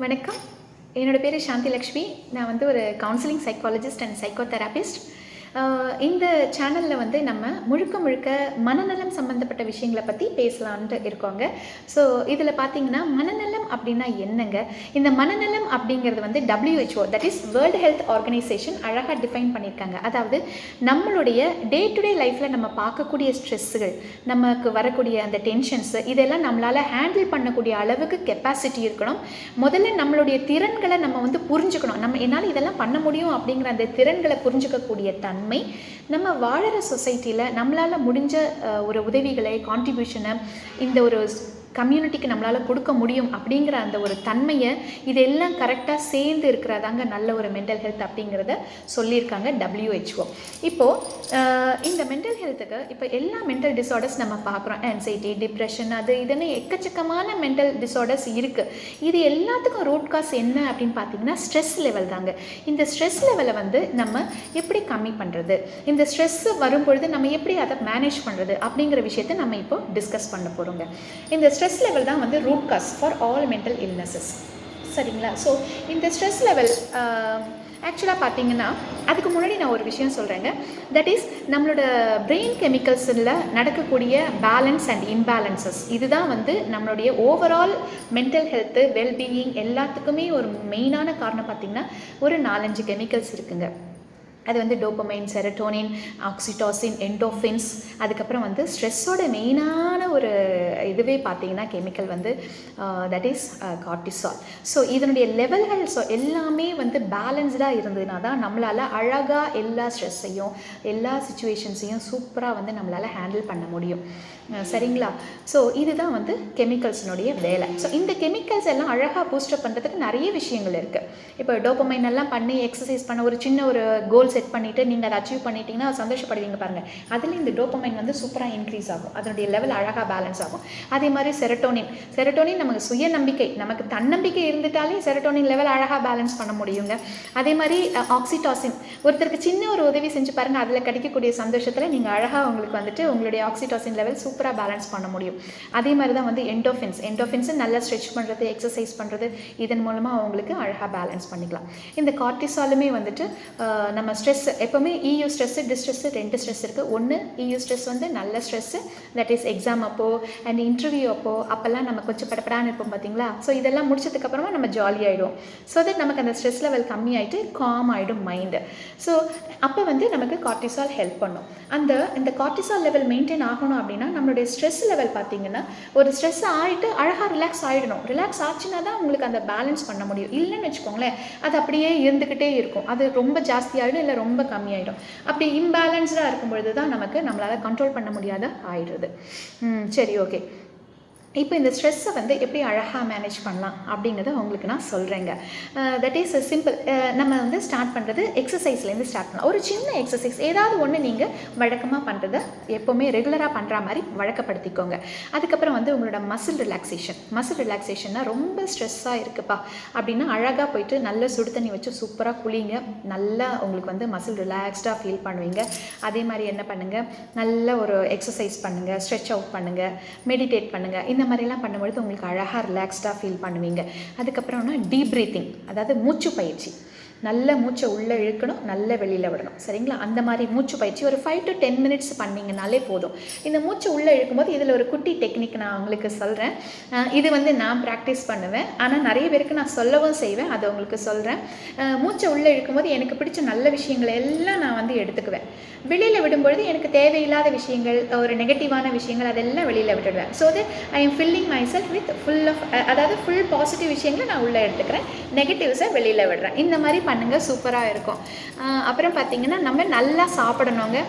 வணக்கம். என்னோட பேர் ஷாந்தி லக்ஷ்மி. நான் வந்து ஒரு கவுன்சிலிங் சைக்காலஜிஸ்ட் அண்ட் சைக்கோதெரபிஸ்ட். இந்த சேனலில் வந்து நம்ம முழுக்க முழுக்க மனநலம் சம்மந்தப்பட்ட விஷயங்களை பற்றி பேசலான்ட்டு இருக்கோங்க. ஸோ இதில் பார்த்தீங்கன்னா மனநலம் அப்படின்னா என்னங்க? இந்த மனநலம் அப்படிங்கிறது வந்து WHO, that is world health organisation அழகாக டிஃபைன் பண்ணியிருக்காங்க. அதாவது நம்மளுடைய டே டு டே லைஃப்பில் நம்ம பார்க்கக்கூடிய ஸ்ட்ரெஸ்ஸுகள், நமக்கு வரக்கூடிய அந்த டென்ஷன்ஸு, இதெல்லாம் நம்மளால் ஹேண்டில் பண்ணக்கூடிய அளவுக்கு கெப்பாசிட்டி இருக்கணும். முதல்ல நம்மளுடைய திறன்களை நம்ம வந்து புரிஞ்சுக்கணும். என்னால் இதெல்லாம் பண்ண முடியும் அப்படிங்கிற அந்த திறன்களை புரிஞ்சுக்கக்கூடிய தன்மை நம்ம வாழற சொசைட்டியில் நம்மளால் முடிஞ்ச ஒரு உதவிகளை, கான்ட்ரிபியூஷனை இந்த ஒரு கம்யூனிட்டிக்கு நம்மளால் கொடுக்க முடியும் அப்படிங்கிற அந்த ஒரு தன்மையை இதெல்லாம் கரெக்டாக சேர்ந்து இருக்கிறதாங்க நல்ல ஒரு மென்டல் ஹெல்த் அப்படிங்கிறத சொல்லியிருக்காங்க WHO. இப்போது இந்த மென்டல் ஹெல்த்துக்கு இப்போ எல்லா மென்டல் டிஸார்டர்ஸ் நம்ம பார்க்குறோம். ஆன்சைட்டி, டிப்ரெஷன், அது இதுன்னு எக்கச்சக்கமான மென்டல் டிஸார்டர்ஸ் இருக்குது. இது எல்லாத்துக்கும் ரூட் காஸ் என்ன அப்படின்னு பார்த்தீங்கன்னா ஸ்ட்ரெஸ் லெவல் தாங்க. இந்த ஸ்ட்ரெஸ் லெவலை வந்து நம்ம எப்படி கம்மி பண்ணுறது, இந்த ஸ்ட்ரெஸ் வரும்பொழுது நம்ம எப்படி அதை மேனேஜ் பண்ணுறது அப்படிங்கிற விஷயத்தை நம்ம இப்போ டிஸ்கஸ் பண்ண போகிறோங்க. இந்த ஸ்ட்ரெஸ் லெவல் தான் வந்து root cause for all mental illnesses. சரிங்களா? ஸோ இந்த ஸ்ட்ரெஸ் லெவல் ஆக்சுவலாக பார்த்தீங்கன்னா அதுக்கு முன்னாடி நான் ஒரு விஷயம் சொல்கிறேங்க. தட் இஸ் நம்மளோட பிரெயின் கெமிக்கல்ஸில் நடக்கக்கூடிய பேலன்ஸ் அண்ட் இம்பேலன்சஸ், இதுதான் வந்து நம்மளுடைய ஓவரால் மென்டல் ஹெல்த்து, வெல்பீயிங் எல்லாத்துக்குமே ஒரு மெயினான காரணம். பார்த்திங்கன்னா ஒரு 4-5 கெமிக்கல்ஸ் இருக்குங்க. அது வந்து டோபமைன், செரட்டோனின், ஆக்சிடாசின், என்டோஃபின்ஸ். அதுக்கப்புறம் வந்து ஸ்ட்ரெஸ்ஸோட மெயினான ஒரு இதுவே பார்த்திங்கன்னா கெமிக்கல் வந்து தட் இஸ் கார்டிசால். ஸோ இதனுடைய லெவல்கள் எல்லாமே வந்து பேலன்ஸ்டாக இருந்ததுனா தான் நம்மளால் அழகாக எல்லா ஸ்ட்ரெஸ்ஸையும் எல்லா சுச்சுவேஷன்ஸையும் சூப்பராக வந்து நம்மளால் ஹேண்டில் பண்ண முடியும். சரிங்களா? ஸோ இதுதான் வந்து கெமிக்கல்ஸினுடைய வேலை. ஸோ இந்த கெமிக்கல்ஸ் எல்லாம் அழகாக பூஸ்டப் பண்ணுறதுக்கு நிறைய விஷயங்கள் இருக்குது. இப்போ டோபமைன் எல்லாம் பண்ணி எக்ஸசைஸ் பண்ண ஒரு சின்ன ஒரு கோல் செட் பண்ணிவிட்டு நீங்கள் அதை அச்சீவ் பண்ணிட்டீங்கன்னா சந்தோஷப்படுவீங்க பாருங்கள். அதில் இந்த டோபமைன் வந்து சூப்பராக இன்க்ரீஸ் ஆகும், அதனுடைய லெவல் அழகாக பேலன்ஸ் ஆகும். அதே மாதிரி செரட்டோனின் நமக்கு சுயநம்பிக்கை, நமக்கு தன்னம்பிக்கை இருந்துட்டாலே செரட்டோனின் லெவல் அழகாக பேலன்ஸ் பண்ண முடியுங்க. அதே மாதிரி ஆக்சிடாசின், ஒருத்தருக்கு சின்ன ஒரு உதவி செஞ்சு பாருங்கள், அதில் கிடைக்கக்கூடிய சந்தோஷத்தில் நீங்கள் அழகாக உங்களுக்கு வந்துட்டு உங்களுடைய ஆக்சிடாசின் லெவல் சூப்பராக பேலன்ஸ் பண்ண முடியும். அதே மாதிரி தான் வந்து என்டோஃபின்ஸு நல்லா ஸ்ட்ரெச் பண்ணுறது, எக்ஸசைஸ் பண்ணுறது, இதன் மூலமாக அவங்களுக்கு அழகாக பேலன்ஸ் பண்ணிக்கலாம். இந்த கார்டிசாலுமே வந்துட்டு நம்ம ஸ்ட்ரெஸ் எப்போவுமே EU ஸ்ட்ரெஸ்ஸு, டிஸ்ட்ரெஸ்ஸு 2 ஸ்ட்ரெஸ் இருக்குது. ஒன்று EU ஸ்ட்ரெஸ் வந்து நல்ல stress, that is exam and interview அப்போல்லாம் நம்ம கொஞ்சம் படப்படான்னு இருப்போம் பார்த்தீங்களா? ஸோ இதெல்லாம் முடிச்சதுக்கப்புறமா நம்ம ஜாலியாகிடும். ஸோ தட் நமக்கு அந்த ஸ்ட்ரெஸ் லெவல் கம்மியாகிட்டு காம் ஆகிடும் மைண்டு. ஸோ அப்போ வந்து நமக்கு கார்டிசால் ஹெல்ப் பண்ணும். இந்த கார்டிசால் லெவல் மெயின்டைன் ஆகணும் அப்படின்னா நம்மளுடைய ஸ்ட்ரெஸ் லெவல் பார்த்தீங்கன்னா ஒரு ஸ்ட்ரெஸ் ஆகிட்டு அழகாக ரிலாக்ஸ் ஆகிடணும். ரிலாக்ஸ் ஆச்சுன்னா தான் உங்களுக்கு அந்த பேலன்ஸ் பண்ண முடியும். இல்லைன்னு வச்சுக்கோங்களேன், அது அப்படியே இருந்துக்கிட்டே இருக்கும். அது ரொம்ப ஜாஸ்தியாகிடும், இல்லை ரொம்ப கம்மியாகிடும். அப்படி இம்பேலன்ஸ்டாக இருக்கும்பொழுது தான் நம்மளால் கண்ட்ரோல் பண்ண முடியாத ஆகிடுறது. சரி, ஓகே. இப்போ இந்த ஸ்ட்ரெஸ்ஸை வந்து எப்படி அழகாக மேனேஜ் பண்ணலாம் அப்படிங்கிறத உங்களுக்கு நான் சொல்கிறேங்க. That is simple. நம்ம வந்து ஸ்டார்ட் பண்ணுறது எக்ஸசைஸ்லேருந்து ஸ்டார்ட் பண்ணலாம். ஒரு சின்ன எக்ஸசைஸ் ஏதாவது ஒன்று நீங்கள் வழக்கமாக பண்ணுறத எப்போவுமே ரெகுலராக பண்ணுற மாதிரி வழக்கப்படுத்திக்கோங்க. அதுக்கப்புறம் வந்து உங்களோட மசில் ரிலாக்ஸேஷன்னா ரொம்ப ஸ்ட்ரெஸ்ஸாக இருக்குப்பா அப்படின்னா அழகாக போயிட்டு நல்ல சுடு தண்ணி வச்சு சூப்பராக குளிங்க. நல்லா உங்களுக்கு வந்து மசில் ரிலாக்ஸ்டாக ஃபீல் பண்ணுவீங்க. அதே மாதிரி என்ன பண்ணுங்கள், நல்ல ஒரு எக்ஸசைஸ் பண்ணுங்கள், ஸ்ட்ரெச் அவுட் பண்ணுங்கள், மெடிடேட் பண்ணுங்கள். இந்த மாதிரிலாம் பண்ணும்பொழுது உங்களுக்கு அழகாக ரிலாக்ஸ்டாக ஃபீல் பண்ணுவீங்க. அதுக்கப்புறம்னா டீப் ப்ரீத்திங், அதாவது மூச்சு பயிற்சி. நல்ல மூச்சை உள்ளே இழுக்கணும், நல்ல வெளியில் விடணும். சரிங்களா? அந்த மாதிரி மூச்சு பயிற்சி ஒரு 5 to 10 minutes பண்ணிங்கனாலே போதும். இந்த மூச்சை உள்ளே இழுக்கும்போது இதில் ஒரு குட்டி டெக்னிக் நான் உங்களுக்கு சொல்கிறேன். இது வந்து நான் ப்ராக்டிஸ் பண்ணுவேன், ஆனால் நிறைய பேருக்கு நான் சொல்லவும் செய்வேன். அதை உங்களுக்கு சொல்கிறேன். மூச்சை உள்ளே இழுக்கும்போது எனக்கு பிடிச்ச நல்ல விஷயங்களை எல்லாம் நான் வந்து எடுத்துக்குவேன். வெளியில் விடும்பொழுது எனக்கு தேவையில்லாத விஷயங்கள், ஒரு நெகட்டிவான விஷயங்கள், அதெல்லாம் வெளியில் விட்டுடுவேன். So that I am filling myself with full positive விஷயங்களை நான் உள்ளே எடுத்துக்கிறேன், நெகட்டிவ்ஸை வெளியில் விடுறேன். இந்த மாதிரி பண்ணுங்கள், சூப்பராக இருக்கும். அப்புறம் பார்த்திங்கன்னா நம்ம நல்லா சாப்பிடணுங்க.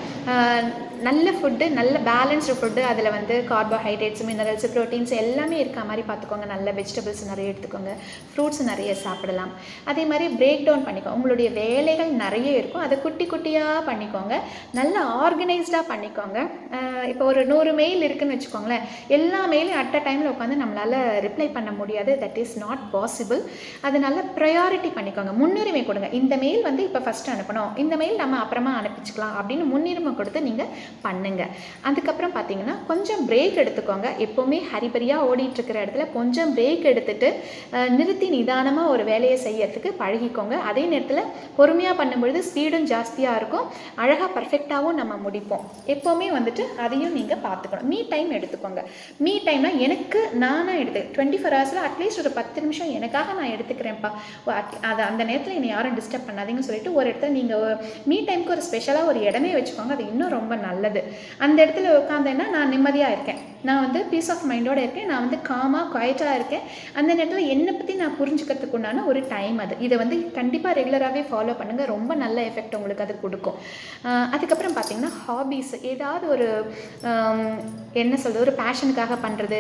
நல்ல ஃபுட்டு, நல்ல பேலன்ஸ்டு ஃபுட்டு. அதில் வந்து கார்போஹைட்ரேட்ஸ், மினரல்ஸ், ப்ரோட்டீன்ஸ் எல்லாமே இருக்க மாதிரி பார்த்துக்கோங்க. நல்ல வெஜிடபிள்ஸ் நிறைய எடுத்துக்கோங்க, ஃப்ரூட்ஸ் நிறைய சாப்பிடலாம். அதே மாதிரி பிரேக் டவுன் பண்ணிக்கோங்க. உங்களுடைய வேலைகள் நிறைய இருக்கும், அதை குட்டி குட்டியாக பண்ணிக்கோங்க. நல்லா ஆர்கனைஸ்டாக பண்ணிக்கோங்க. இப்போ ஒரு 100 மெயில் இருக்குதுன்னு வச்சுக்கோங்களேன், எல்லா மெயிலும் அட் அ டைமில் உட்காந்து நம்மளால் ரிப்ளை பண்ண முடியாது. That is not possible. அதனால் ப்ரையாரிட்டி பண்ணிக்கோங்க, முன்னுரிமை கொடுங்க. இந்த மெயில் வந்து இப்போ ஃபஸ்ட்டு அனுப்பணும், இந்த மெயில் நம்ம அப்புறமா அனுப்பிச்சிக்கலாம் அப்படின்னு முன்னுரிமை கொடுத்து நீங்கள் பண்ணுங்கள். அதுக்கப்புறம் பார்த்தீங்கன்னா கொஞ்சம் பிரேக் எடுத்துக்கோங்க. எப்போவுமே ஹரிபரியாக ஓடிட்டுருக்கிற இடத்துல கொஞ்சம் பிரேக் எடுத்துகிட்டு நிறுத்தி நிதானமாக ஒரு வேலையை செய்யறதுக்கு பழகிக்கோங்க. அதே நேரத்தில் பொறுமையாக பண்ணும்பொழுது ஸ்பீடும் ஜாஸ்தியாக இருக்கும், அழகாக பர்ஃபெக்டாகவும் நம்ம முடிப்போம். எப்போவுமே வந்துட்டு அதையும் நீங்கள் பார்த்துக்கணும். மீ டைம் எடுத்துக்கோங்க. மீ டைம்னா எனக்கு நானாக 24 ஹவர்ஸில் அட்லீஸ்ட் ஒரு 10 நிமிஷம் எனக்காக நான் எடுத்துக்கிறேன்ப்பா, அது அந்த நேரத்தில் என்னை யாரும் டிஸ்டர்ப் பண்ணாதீங்கன்னு சொல்லிட்டு ஒரு இடத்துல நீங்கள் மீ டைமுக்கு ஒரு ஸ்பெஷலாக ஒரு இடமே வச்சுக்கோங்க. அது இன்னும் ரொம்ப நல்லது. அந்த இடத்துல உட்காந்தேன்னா நான் நிம்மதியாக இருக்கேன், நான் வந்து பீஸ் ஆஃப் மைண்டோடு இருக்கேன், நான் வந்து காமாக குவைட்டாக இருக்கேன். அந்த நேரத்தில் என்னை பற்றி நான் புரிஞ்சுக்கிறதுக்கு உண்டான ஒரு டைம் அது. இதை வந்து கண்டிப்பாக ரெகுலராகவே ஃபாலோ பண்ணுங்கள். ரொம்ப நல்ல எஃபெக்ட் உங்களுக்கு அது கொடுக்கும். அதுக்கப்புறம் பார்த்தீங்கன்னா ஹாபீஸ், ஏதாவது ஒரு என்ன சொல்கிறது, ஒரு பேஷனுக்காக பண்ணுறது,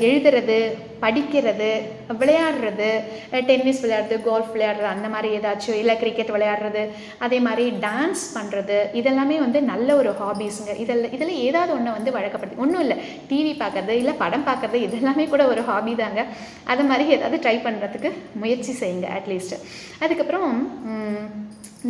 எழுதுறது, படிக்கிறது, விளையாடுறது, டென்னிஸ் விளையாடுறது, கோல்ஃப் விளையாடுறது, அந்த மாதிரி ஏதாச்சும், இல்லை கிரிக்கெட் விளையாடுறது, அதே மாதிரி டான்ஸ் பண்ணுறது, இதெல்லாமே வந்து நல்ல ஒரு ஹாபீஸுங்க. இதில் ஏதாவது ஒன்று வந்து வழக்கப்படுது. ஒன்றும் இல்லை, டிவி பார்க்குறது, இல்லை படம் பார்க்குறது, இதெல்லாமே கூட ஒரு ஹாபி தாங்க. அது மாதிரி ஏதாவது ட்ரை பண்ணுறதுக்கு முயற்சி செய்யுங்க அட்லீஸ்ட். அதுக்கப்புறம்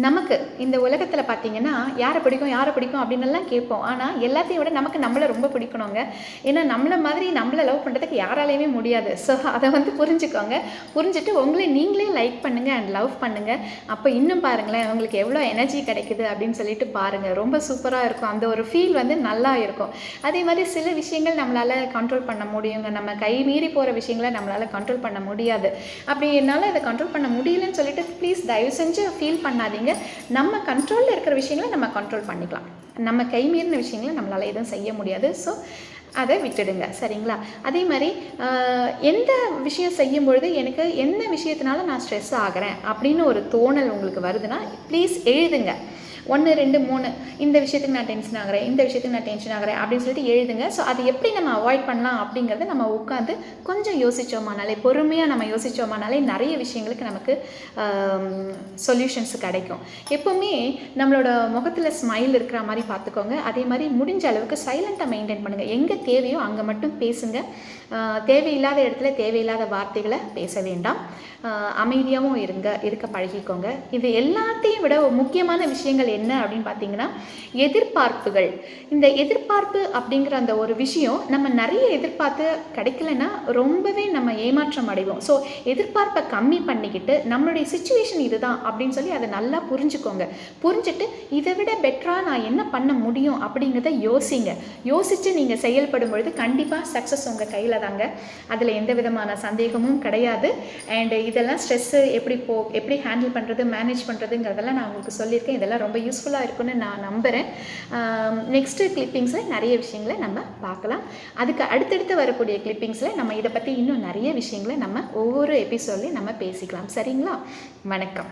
நமக்கு இந்த உலகத்தில் பார்த்தீங்கன்னா யாரை பிடிக்கும் அப்படின்னெல்லாம் கேட்போம். ஆனால் எல்லாத்தையும் விட நமக்கு நம்மளை ரொம்ப பிடிக்கணுங்க. ஏன்னா நம்மளை மாதிரி நம்மளை லவ் பண்ணுறதுக்கு யாராலையுமே முடியாது. ஸோ அதை வந்து புரிஞ்சுக்கோங்க. புரிஞ்சுட்டு உங்களை நீங்களே லைக் பண்ணுங்கள் அண்ட் லவ் பண்ணுங்கள். அப்போ இன்னும் பாருங்களேன், உங்களுக்கு எவ்வளோ எனர்ஜி கிடைக்குது அப்படின்னு சொல்லிட்டு பாருங்கள். ரொம்ப சூப்பராக இருக்கும். அந்த ஒரு ஃபீல் வந்து நல்லா இருக்கும். அதே மாதிரி சில விஷயங்கள் நம்மளால் கண்ட்ரோல் பண்ண முடியுங்க. நம்ம கை மீறி போகிற விஷயங்களை நம்மளால் கண்ட்ரோல் பண்ண முடியாது. அப்படி என்னால் அதை கண்ட்ரோல் பண்ண முடியலன்னு சொல்லிட்டு ப்ளீஸ் தயவு செஞ்சு ஃபீல் பண்ணாதீங்க. நம்ம கண்ட்ரோலில் இருக்கிற விஷயங்களை நம்ம கண்ட்ரோல் பண்ணிக்கலாம். நம்ம கை மீறின விஷயங்களை நம்மளால் எதுவும் செய்ய முடியாது. ஸோ அதை விட்டுடுங்க, சரிங்களா? அதே மாதிரி எந்த விஷயம் செய்யும்பொழுது எனக்கு என்ன விஷயத்தினால நான் ஸ்ட்ரெஸ் ஆகிறேன் அப்படின்னு ஒரு தோணல் உங்களுக்கு வருதுன்னா ப்ளீஸ் எழுதுங்க. 1 2 3 இந்த விஷயத்துக்கு நான் டென்ஷன் ஆகிறேன், இந்த விஷயத்துக்கு நான் டென்ஷன் ஆகிறேன் அப்படின்னு சொல்லிட்டு எழுதுங்க. ஸோ அது எப்படி நம்ம அவாய்ட் பண்ணலாம் அப்படிங்கிறத நம்ம உட்காந்து கொஞ்சம் யோசித்தோமானாலே, பொறுமையாக நம்ம யோசித்தோமானாலே நிறைய விஷயங்களுக்கு நமக்கு சொல்யூஷன்ஸ் கிடைக்கும். எப்போவுமே நம்மளோட முகத்தில் ஸ்மைல் இருக்கிற மாதிரி பார்த்துக்கோங்க. அதே மாதிரி முடிஞ்ச அளவுக்கு சைலண்ட்டாக மெயின்டைன் பண்ணுங்கள். எங்கே தேவையோ அங்கே மட்டும் பேசுங்க. தேவையில்லாத இடத்துல தேவையில்லாத வார்த்தைகளை பேச வேண்டாம். அமைதியாகவும் இருக்க பழகிக்கோங்க. இது எல்லாத்தையும் விட முக்கியமான விஷயங்கள் என்ன அப்படின்னு பார்த்தீங்கன்னா எதிர்பார்ப்புகள். இந்த எதிர்பார்ப்பு அப்படிங்கிற அந்த ஒரு விஷயம் நம்ம நிறைய எதிர்பார்த்து கிடைக்கலன்னா ரொம்பவே நம்ம ஏமாற்றம் அடைவோம். ஸோ எதிர்பார்ப்பை கம்மி பண்ணிக்கிட்டு நம்மளுடைய சிச்சுவேஷன் இதுதான் அப்படின்னு சொல்லி அதை நல்லா புரிஞ்சுக்கோங்க. புரிஞ்சுட்டு இதை விட பெட்டராக நான் என்ன பண்ண முடியும் அப்படிங்கிறத யோசித்து நீங்கள் செயல்படும் பொழுது கண்டிப்பாக சக்ஸஸ் உங்கள் கையில் தாங்க. அதில் எந்த விதமான சந்தேகமும் கிடையாது. அண்ட் இதெல்லாம் ஸ்ட்ரெஸ்ஸு எப்படி ஹேண்டில் பண்ணுறது, மேனேஜ் பண்ணுறதுங்கிறதெல்லாம் நான் உங்களுக்கு சொல்லியிருக்கேன். இதெல்லாம் ரொம்ப யூஸ்ஃபுல்லாக இருக்குன்னு நான் நம்புகிறேன். நெக்ஸ்ட்டு கிளிப்பிங்ஸில் நிறைய விஷயங்களை நம்ம பார்க்கலாம். அதுக்கு அடுத்தடுத்து வரக்கூடிய கிளிப்பிங்ஸில் நம்ம இதை பற்றி இன்னும் நிறைய விஷயங்களை நம்ம ஒவ்வொரு எபிசோட்லையும் நம்ம பேசிக்கலாம். சரிங்களா? வணக்கம்.